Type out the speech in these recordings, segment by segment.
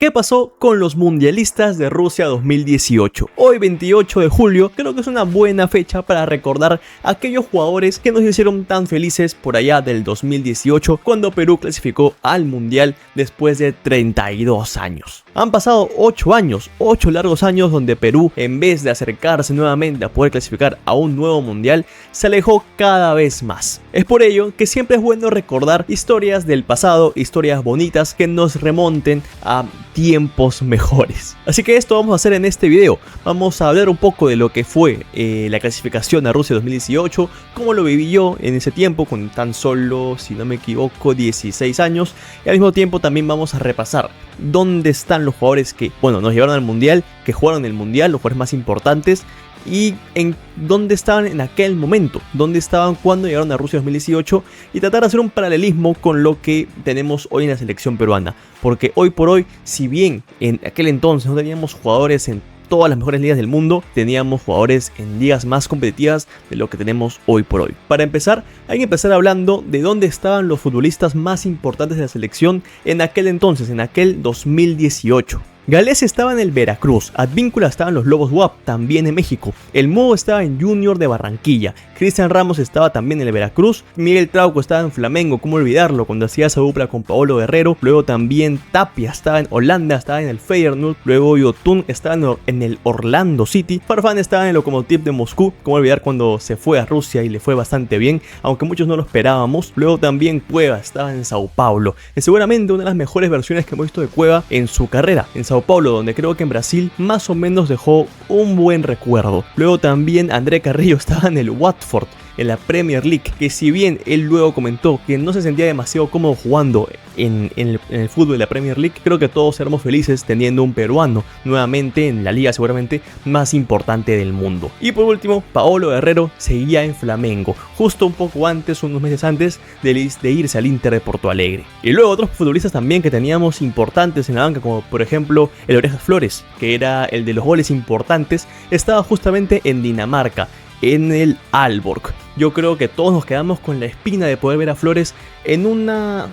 ¿Qué pasó con los mundialistas de Rusia 2018? Hoy 28 de julio creo que es una buena fecha para recordar a aquellos jugadores que nos hicieron tan felices por allá del 2018 cuando Perú clasificó al mundial después de 32 años. Han pasado 8 años, 8 largos años donde Perú, en vez de acercarse nuevamente a poder clasificar a un nuevo mundial, se alejó cada vez más. Es por ello que siempre es bueno recordar historias del pasado, historias bonitas que nos remonten a tiempos mejores. Así que esto vamos a hacer en este video. Vamos a hablar un poco de lo que fue la clasificación a Rusia 2018, cómo lo viví yo en ese tiempo con tan solo, si no me equivoco, 16 años. Y al mismo tiempo también vamos a repasar dónde están los jugadores que, bueno, nos llevaron al mundial, que jugaron el mundial, los jugadores más importantes, y en dónde estaban en aquel momento, dónde estaban cuando llegaron a Rusia 2018, y tratar de hacer un paralelismo con lo que tenemos hoy en la selección peruana, porque hoy por hoy, si bien en aquel entonces no teníamos jugadores en todas las mejores ligas del mundo, teníamos jugadores en ligas más competitivas de lo que tenemos hoy por hoy. Para empezar, hay que empezar hablando de dónde estaban los futbolistas más importantes de la selección en aquel entonces, en aquel 2018. Galés estaba en el Veracruz, Advíncula estaba en los Lobos WAP, también en México, El Mudo estaba en Junior de Barranquilla, Cristian Ramos estaba también en el Veracruz, Miguel Trauco estaba en Flamengo, cómo olvidarlo, cuando hacía esa dupla con Paolo Guerrero, luego también Tapia estaba en Holanda, estaba en el Feyenoord, luego Yotun estaba en el Orlando City, Farfán estaba en el Lokomotiv de Moscú, cómo olvidar cuando se fue a Rusia y le fue bastante bien, aunque muchos no lo esperábamos, luego también Cueva estaba en Sao Paulo, es seguramente una de las mejores versiones que hemos visto de Cueva en su carrera, en Sao Paulo, donde creo que en Brasil más o menos dejó un buen recuerdo. Luego también André Carrillo estaba en el Watford, en la Premier League, que si bien él luego comentó que no se sentía demasiado cómodo jugando en el fútbol de la Premier League, creo que todos seremos felices teniendo un peruano nuevamente en la liga seguramente más importante del mundo. Y por último, Paolo Guerrero seguía en Flamengo, justo un poco antes, unos meses antes de irse al Inter de Porto Alegre. Y luego otros futbolistas también que teníamos importantes en la banca, como por ejemplo el Orejas Flores, que era el de los goles importantes, estaba justamente en Dinamarca, en el Aalborg. Yo creo que todos nos quedamos con la espina de poder ver a Flores en una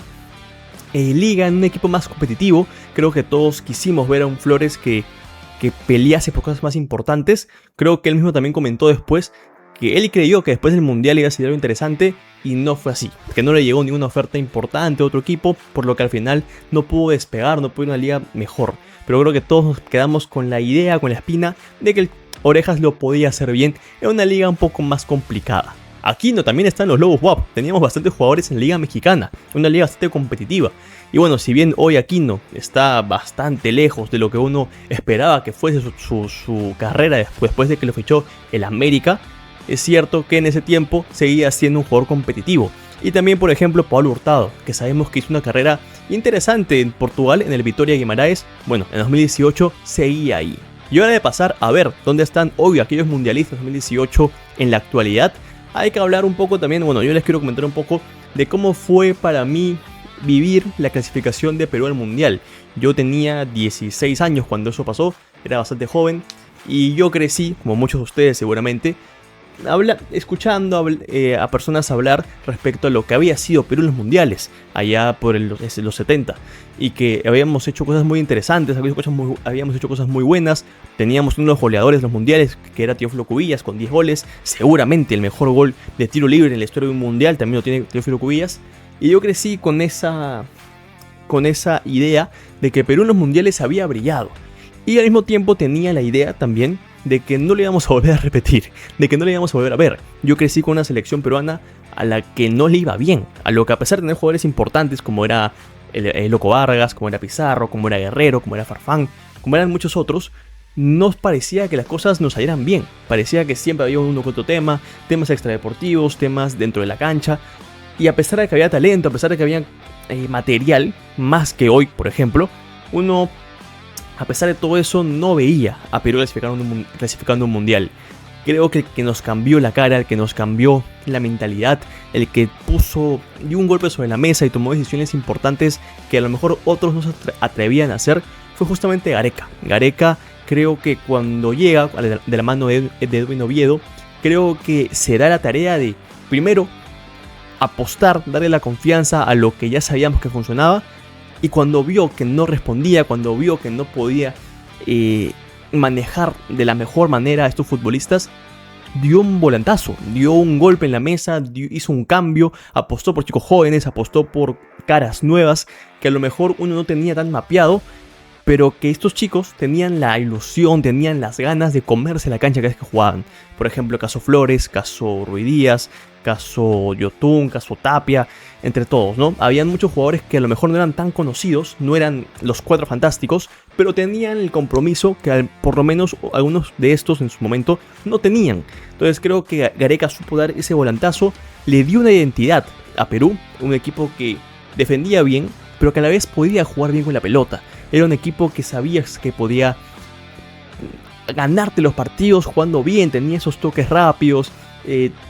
liga, en un equipo más competitivo. Creo que todos quisimos ver a un Flores que pelease por cosas más importantes. Creo que él mismo también comentó después que él creyó que después del mundial iba a ser algo interesante y no fue así, que no le llegó ninguna oferta importante a otro equipo, por lo que al final no pudo despegar, no pudo ir a una liga mejor. Pero creo que todos nos quedamos con la idea, con la espina de que el Orejas lo podía hacer bien en una liga un poco más complicada. Aquino también está en los Lobos WAP, teníamos bastantes jugadores en la liga mexicana, una liga bastante competitiva. Y bueno, si bien hoy Aquino está bastante lejos de lo que uno esperaba que fuese su carrera después de que lo fichó el América, es cierto que en ese tiempo seguía siendo un jugador competitivo. Y también, por ejemplo, Paulo Hurtado, que sabemos que hizo una carrera interesante en Portugal, en el Vitória Guimarães. Bueno, en 2018 seguía ahí. Y ahora de pasar a ver dónde están hoy aquellos mundialistas 2018 en la actualidad, hay que hablar un poco también, bueno, yo les quiero comentar un poco de cómo fue para mí vivir la clasificación de Perú al mundial. Yo tenía 16 años cuando eso pasó, era bastante joven, y yo crecí, como muchos de ustedes seguramente, escuchando a personas hablar respecto a lo que había sido Perú en los mundiales allá por los 70, y que habíamos hecho cosas muy interesantes, habíamos hecho cosas muy buenas. Teníamos uno de los goleadores de los mundiales, que era Teófilo Cubillas, con 10 goles, seguramente el mejor gol de tiro libre en la historia de un mundial también lo tiene Teófilo Cubillas. Y yo crecí con esa idea de que Perú en los mundiales había brillado, y al mismo tiempo tenía la idea también de que no le íbamos a volver a repetir, de que no le íbamos a volver a ver. Yo crecí con una selección peruana a la que no le iba bien, a lo que, a pesar de tener jugadores importantes como era el Loco Vargas, como era Pizarro, como era Guerrero, como era Farfán, como eran muchos otros, nos parecía que las cosas nos salieran bien. Parecía que siempre había uno que otro temas extradeportivos, temas dentro de la cancha, y a pesar de que había talento, a pesar de que había material, más que hoy, por ejemplo, uno, a pesar de todo eso, no veía a Perú clasificando un mundial. Creo que el que nos cambió la cara, el que nos cambió la mentalidad, el que dio un golpe sobre la mesa y tomó decisiones importantes que a lo mejor otros no se atrevían a hacer, fue justamente Gareca. Gareca, creo que cuando llega de la mano de Edwin Oviedo, creo que será la tarea de, primero, apostar, darle la confianza a lo que ya sabíamos que funcionaba, y cuando vio que no respondía, cuando vio que no podía manejar de la mejor manera a estos futbolistas, dio un volantazo, dio un golpe en la mesa, hizo un cambio, apostó por chicos jóvenes, apostó por caras nuevas que a lo mejor uno no tenía tan mapeado, pero que estos chicos tenían la ilusión, tenían las ganas de comerse la cancha cada vez que jugaban. Por ejemplo, caso Flores, caso Ruidíaz, caso Yotun, caso Tapia, entre todos, ¿no? Habían muchos jugadores que a lo mejor no eran tan conocidos, no eran los cuatro fantásticos, pero tenían el compromiso que por lo menos algunos de estos en su momento no tenían. Entonces creo que Gareca supo dar ese volantazo, le dio una identidad a Perú, un equipo que defendía bien, pero que a la vez podía jugar bien con la pelota. Era un equipo que sabías que podía ganarte los partidos jugando bien, tenía esos toques rápidos,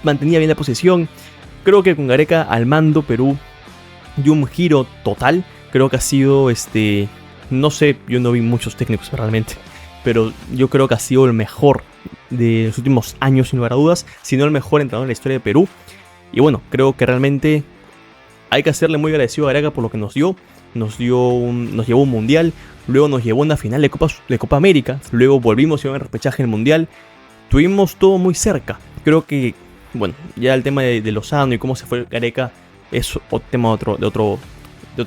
mantenía bien la posesión. Creo que con Gareca al mando Perú dio un giro total. Creo que ha sido, no sé, yo no vi muchos técnicos realmente, pero yo creo que ha sido el mejor de los últimos años sin lugar a dudas, si no el mejor entrenador en la historia de Perú. Y bueno, creo que realmente hay que hacerle muy agradecido a Gareca por lo que nos dio. Nos llevó un mundial, luego nos llevó a una final de Copa América, luego volvimos y en el repechaje en el mundial. Tuvimos todo muy cerca. Creo que, bueno, ya el tema de Lozano y cómo se fue Gareca es tema de otro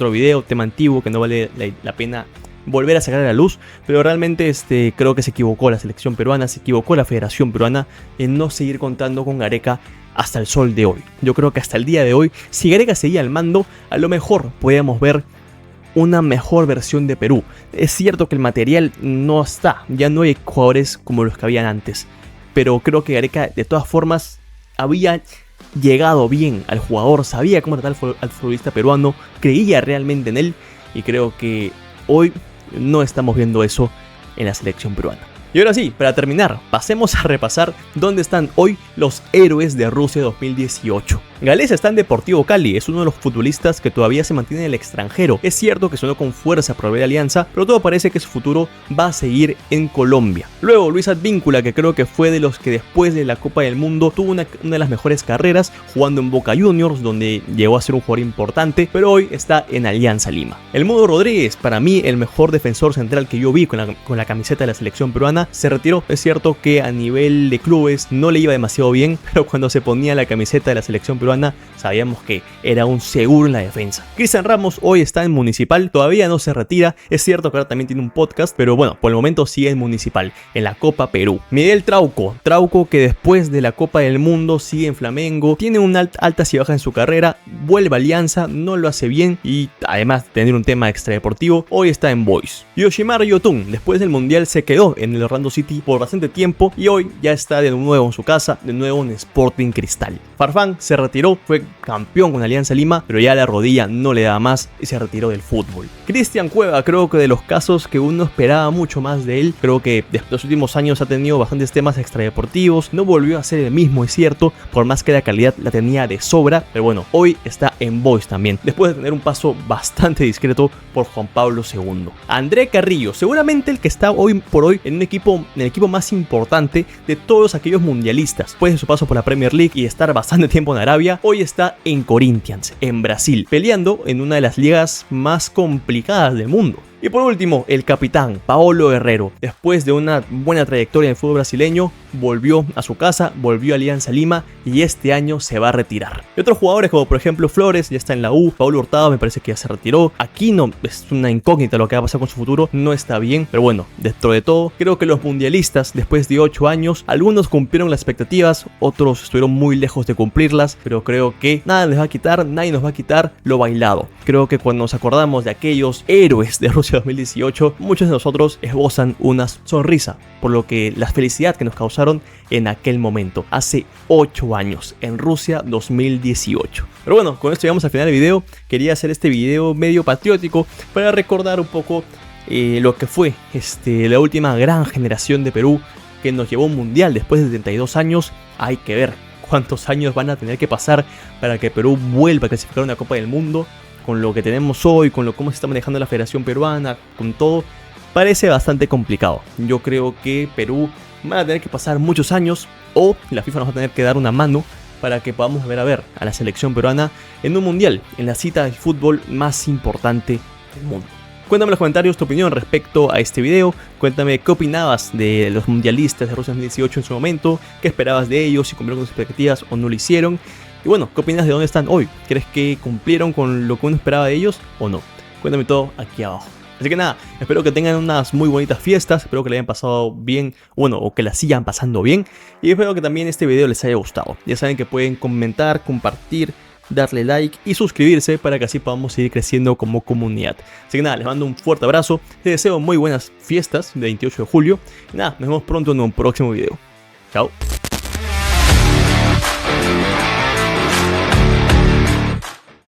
video, tema antiguo que no vale la pena volver a sacar a la luz, pero realmente creo que se equivocó la selección peruana, se equivocó la Federación Peruana en no seguir contando con Gareca hasta el sol de hoy. Yo creo que hasta el día de hoy, si Gareca seguía al mando, a lo mejor podíamos ver una mejor versión de Perú. Es cierto que el material no está, ya no hay jugadores como los que habían antes, pero creo que Gareca de todas formas había llegado bien al jugador, sabía cómo tratar al futbolista peruano, creía realmente en él, y creo que hoy no estamos viendo eso en la selección peruana. Y ahora sí, para terminar, pasemos a repasar dónde están hoy los héroes de Rusia 2018. Gales está en Deportivo Cali, es uno de los futbolistas que todavía se mantiene en el extranjero. Es cierto que sonó con fuerza por volver a Alianza, pero todo parece que su futuro va a seguir en Colombia. Luego Luis Advíncula, que creo que fue de los que después de la Copa del Mundo tuvo una de las mejores carreras, jugando en Boca Juniors, donde llegó a ser un jugador importante, pero hoy está en Alianza Lima. El Mudo Rodríguez, para mí el mejor defensor central que yo vi con la camiseta de la selección peruana, se retiró. Es cierto que a nivel de clubes no le iba demasiado bien, pero cuando se ponía la camiseta de la selección peruana sabíamos que era un seguro en la defensa. Cristian Ramos hoy está en Municipal, todavía no se retira. Es cierto que ahora también tiene un podcast, pero bueno, por el momento sigue en Municipal, en la Copa Perú. Miguel Trauco que después de la Copa del Mundo sigue en Flamengo, tiene una altas y bajas en su carrera, vuelve a Alianza, no lo hace bien y además de tener un tema extradeportivo, hoy está en Boys. Yoshimaru Yotun, después del Mundial se quedó en el Orlando City por bastante tiempo y hoy ya está de nuevo en su casa, de nuevo en Sporting Cristal. Farfán se retiró, fue campeón con Alianza Lima, pero ya la rodilla no le daba más y se retiró del fútbol. Cristian Cueva, creo que de los casos que uno esperaba mucho más de él, creo que de los últimos años ha tenido bastantes temas extradeportivos, no volvió a ser el mismo, es cierto, por más que la calidad la tenía de sobra, pero bueno, hoy está en Boys también, después de tener un paso bastante discreto por Juan Pablo II. André Carrillo, seguramente el que está hoy por hoy en el equipo más importante de todos aquellos mundialistas, después de su paso por la Premier League y estar bastante tiempo en Arabia, hoy está en Corinthians, en Brasil, peleando en una de las ligas más complicadas del mundo. Y por último, el capitán Paolo Guerrero, después de una buena trayectoria en el fútbol brasileño, volvió a su casa, volvió a Alianza Lima y este año se va a retirar. Y otros jugadores como por ejemplo Flores, ya está en la U, Paulo Hurtado me parece que ya se retiró, Aquino es una incógnita lo que va a pasar con su futuro, no está bien, pero bueno, dentro de todo, creo que los mundialistas después de 8 años, algunos cumplieron las expectativas, otros estuvieron muy lejos de cumplirlas, pero creo que nada les va a quitar, nadie nos va a quitar lo bailado. Creo que cuando nos acordamos de aquellos héroes de Rusia 2018, muchos de nosotros esbozan una sonrisa por lo que la felicidad que nos causaron en aquel momento, hace 8 años, en Rusia 2018. Pero bueno, con esto llegamos al final del video. Quería hacer este video medio patriótico para recordar un poco lo que fue la última gran generación de Perú que nos llevó a un mundial después de 72 años. Hay que ver cuántos años van a tener que pasar para que Perú vuelva a clasificar una Copa del Mundo. Con lo que tenemos hoy, con cómo se está manejando la Federación Peruana, con todo, parece bastante complicado. Yo creo que Perú va a tener que pasar muchos años o la FIFA nos va a tener que dar una mano para que podamos ver a la selección peruana en un mundial, en la cita del fútbol más importante del mundo. Cuéntame en los comentarios tu opinión respecto a este video, cuéntame qué opinabas de los mundialistas de Rusia 2018 en su momento, qué esperabas de ellos, si cumplieron con tus expectativas o no lo hicieron. Y bueno, ¿qué opinas de dónde están hoy? ¿Crees que cumplieron con lo que uno esperaba de ellos o no? Cuéntame todo aquí abajo. Así que nada, espero que tengan unas muy bonitas fiestas, espero que le hayan pasado bien, bueno, o que la sigan pasando bien. Y espero que también este video les haya gustado. Ya saben que pueden comentar, compartir, darle like y suscribirse para que así podamos seguir creciendo como comunidad. Así que nada, les mando un fuerte abrazo, les deseo muy buenas fiestas de 28 de julio. Y nada, nos vemos pronto en un próximo video. Chao.